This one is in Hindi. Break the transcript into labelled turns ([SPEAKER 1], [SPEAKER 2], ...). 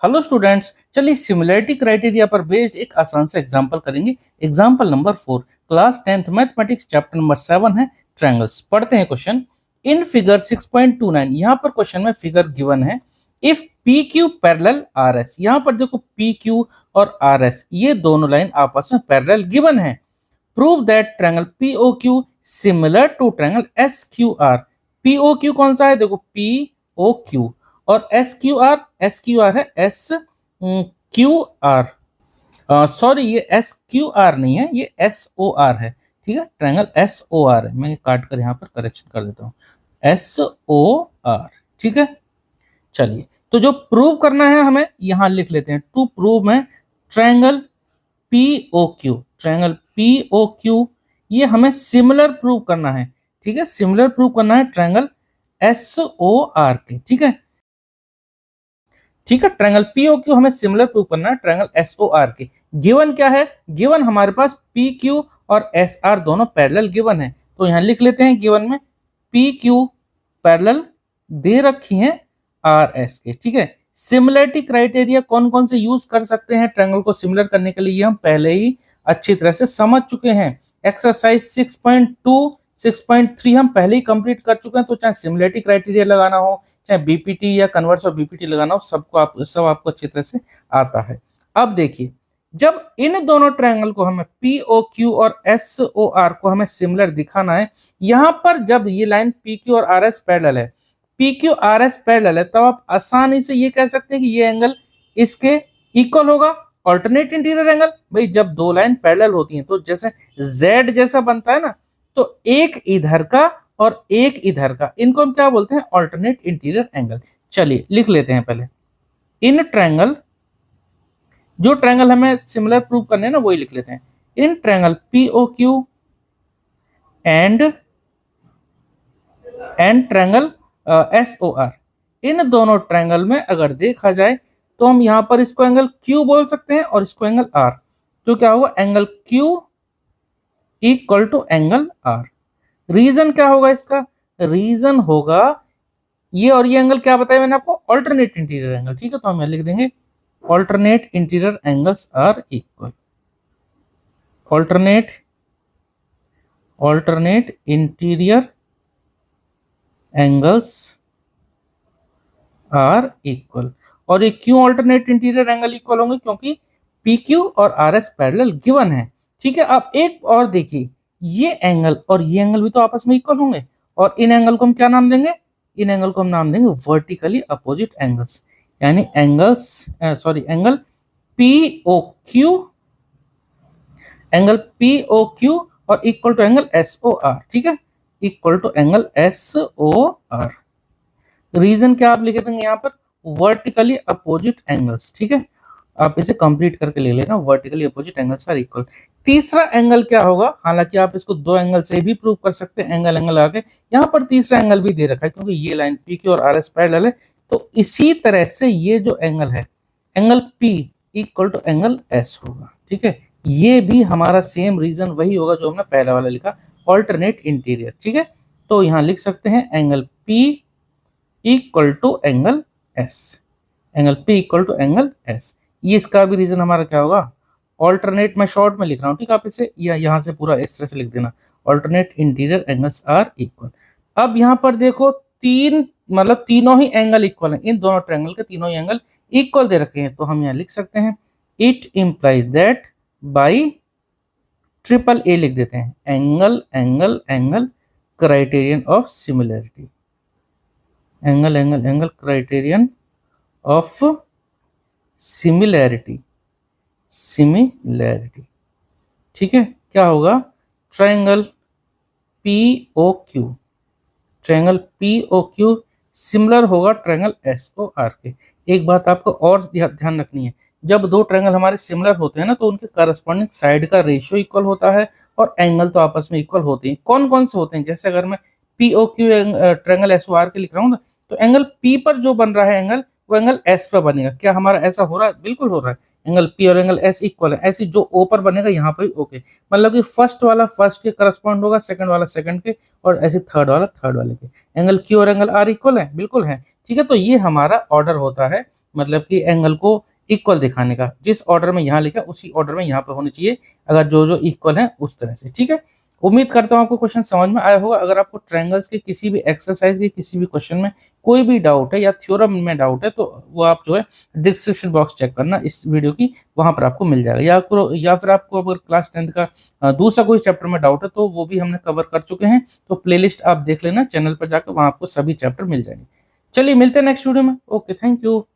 [SPEAKER 1] हेलो स्टूडेंट्स, चलिए सिमिलरिटी क्राइटेरिया पर बेस्ड एक आसान से एग्जांपल करेंगे। Example number 4, class 10th mathematics chapter number 7 है ट्रायंगल्स। पढ़ते हैं क्वेश्चन। इन फिगर 6.29 यहाँ पर क्वेश्चन में फिगर गिवन है। If P Q parallel R S, यहाँ पर देखो पी क्यू और आर एस ये दोनों लाइन आपस में पैरेलल गिवन है। Prove that triangle P O Q similar to triangle S Q R. P O Q कौन सा है? देखो पी ओ क्यू और एस क्यू आर है एस क्यू आर। सॉरी, ये एस क्यू आर नहीं है, ये एस ओ आर है। ठीक है, ट्रायंगल एस ओ आर है। मैं काट कर यहाँ पर करेक्शन कर देता हूँ, एस ओ आर। ठीक है, चलिए तो जो प्रूव करना है हमें यहां लिख लेते हैं। टू प्रूव में triangle P O Q, triangle P O Q ये हमें सिमिलर प्रूव करना है। ठीक है, सिमिलर प्रूव करना है ट्रायंगल एस ओ आर के। ठीक है, ठीक है, ट्रायंगल पीओक्यू हमें सिमिलर प्रूव करना है ट्रायंगल एसओआर के। गिवन क्या है? गिवन हमारे पास पी क्यू और एस आर दोनों पैरेलल गिवन है। तो यहां लिख लेते हैं गिवन में पी क्यू पैरेलल दे रखी है आर एस के। ठीक है, सिमिलरिटी क्राइटेरिया कौन कौन से यूज कर सकते हैं ट्रायंगल को सिमिलर करने के लिए हम पहले ही अच्छी तरह से समझ चुके हैं। एक्सरसाइज 6.2 6.3 हम पहले ही कंप्लीट कर चुके हैं। तो चाहे सिमिलरिटी क्राइटेरिया लगाना हो, चाहे बीपीटी या कन्वर्स और बीपीटी लगाना हो, सब आपको अच्छी तरह से आता है। अब देखिए, जब इन दोनों ट्रायंगल को हमें पी ओ क्यू और एस ओ आर को हमें सिमिलर दिखाना है, यहां पर जब ये लाइन पी क्यू और आर एस पैरेलल है, P Q R S parallel है, तब आप आसानी से ये कह सकते हैं कि ये एंगल इसके इक्वल होगा। ऑल्टरनेट इंटीरियर एंगल, भाई जब दो लाइन पैरेलल होती हैं तो जैसे जेड जैसा बनता है ना, तो एक इधर का और एक इधर का, इनको हम क्या बोलते हैं? Alternate interior angle. चलिए लिख लेते हैं पहले। इन ट्रायंगल, जो ट्रायंगल हमें सिमिलर प्रूव करने हैं ना वही लिख लेते हैं। In triangle P O Q and triangle S O R, इन दोनों ट्रायंगल में अगर देखा जाए तो हम यहां पर इसको एंगल क्यू बोल सकते हैं और इसको एंगल आर। तो क्या होगा? Angle Q equal to angle R. Reason क्या होगा इसका? रीजन होगा ये और ये एंगल क्या बताया मैंने आपको? Alternate interior angle. ठीक है, तो हम यहां लिख देंगे alternate interior angles are equal, alternate interior angles are equal. और ये क्यों ऑल्टरनेट इंटीरियर एंगल इक्वल होंगे? क्योंकि पी क्यू और आर एस पैरेलल गिवन है। ठीक है, अब एक और देखिए, ये एंगल और ये एंगल भी तो आपस में इक्वल होंगे, और इन एंगल को हम क्या नाम देंगे? इन एंगल को हम नाम देंगे वर्टिकली अपोजिट एंगल्स, यानी angle P O Q, angle P O Q और equal to angle S O R. ठीक है, equal to angle S O R. Reason क्या आप लिख देंगे यहाँ पर? Vertically opposite angles. ठीक है, आप इसे कंप्लीट करके ले लेना, vertically opposite angles are equal. तीसरा एंगल क्या होगा? हालांकि आप इसको दो एंगल से भी प्रूव कर सकते हैं, एंगल आके। यहाँ पर तीसरा एंगल भी दे रखा है क्योंकि ये लाइन पी क्यू और आर एस पैरेलल है। तो इसी तरह से ये जो एंगल है, angle P equal to angle S होगा। ठीक है, ये भी हमारा सेम रीजन वही होगा जो हमने पहला वाला लिखा, ऑल्टरनेट इंटीरियर। ठीक है, तो यहाँ लिख सकते हैं angle P equal to angle S, angle P equal to angle S. ये इसका भी रीजन हमारा क्या होगा? ऑल्टरनेट, मैं शॉर्ट में लिख रहा हूँ। ठीक है, आप इसे यहाँ से पूरा इस तरह से लिख देना, alternate interior angles are equal. अब यहाँ पर देखो तीन, मतलब तीनों ही एंगल इक्वल हैं, इन दोनों ट्रायंगल के तीनों ही एंगल इक्वल दे रखे हैं। तो हम यहाँ लिख सकते हैं it implies that by triple A लिख देते हैं, angle angle angle criterion of similarity, angle angle angle criterion of similarity. ठीक है, क्या होगा? Triangle P O Q, triangle P O Q similar होगा ट्रायंगल एस ओ आर के। एक बात आपको और ध्यान रखनी है, जब दो ट्रायंगल हमारे सिमिलर होते हैं ना, तो उनके करस्पॉन्डिंग साइड का रेशियो इक्वल होता है और एंगल तो आपस में इक्वल होते हैं। कौन कौन से होते हैं? जैसे अगर मैं P O Q triangle S O R के लिख रहा हूँ ना, तो एंगल पी पर जो बन रहा है एंगल, वो एंगल एस पर बनेगा। क्या हमारा ऐसा हो रहा है? बिल्कुल हो रहा है। एंगल पी और एंगल एस इक्वल है, ऐसी जो ओ पर बनेगा यहाँ पर ओके, मतलब कि फर्स्ट वाला फर्स्ट के करस्पॉन्ड होगा, सेकंड वाला सेकंड के, और ऐसे थर्ड वाला थर्ड वाले के। एंगल क्यू और एंगल आर इक्वल है, बिल्कुल है। ठीक है, तो ये हमारा ऑर्डर होता है मतलब कि एंगल को इक्वल दिखाने का। जिस ऑर्डर में यहाँ लिखा उसी ऑर्डर में यहाँ पे होने चाहिए, अगर जो जो इक्वल है उस तरह से। ठीक है, उम्मीद करता हूँ आपको क्वेश्चन समझ में आया होगा। अगर आपको ट्रायंगल्स के किसी भी एक्सरसाइज के किसी भी क्वेश्चन में कोई भी डाउट है या थ्योरम में डाउट है, तो वो आप जो है डिस्क्रिप्शन बॉक्स चेक करना इस वीडियो की, वहां पर आपको मिल जाएगा। या फिर आपको अगर क्लास 10th का दूसरा कोई चैप्टर में डाउट है तो वो भी हमने कवर कर चुके हैं, तो प्लेलिस्ट आप देख लेना चैनल पर जाकर, वहां आपको सभी चैप्टर मिल जाएंगे। चलिए मिलते हैं नेक्स्ट वीडियो में। Okay, thank you.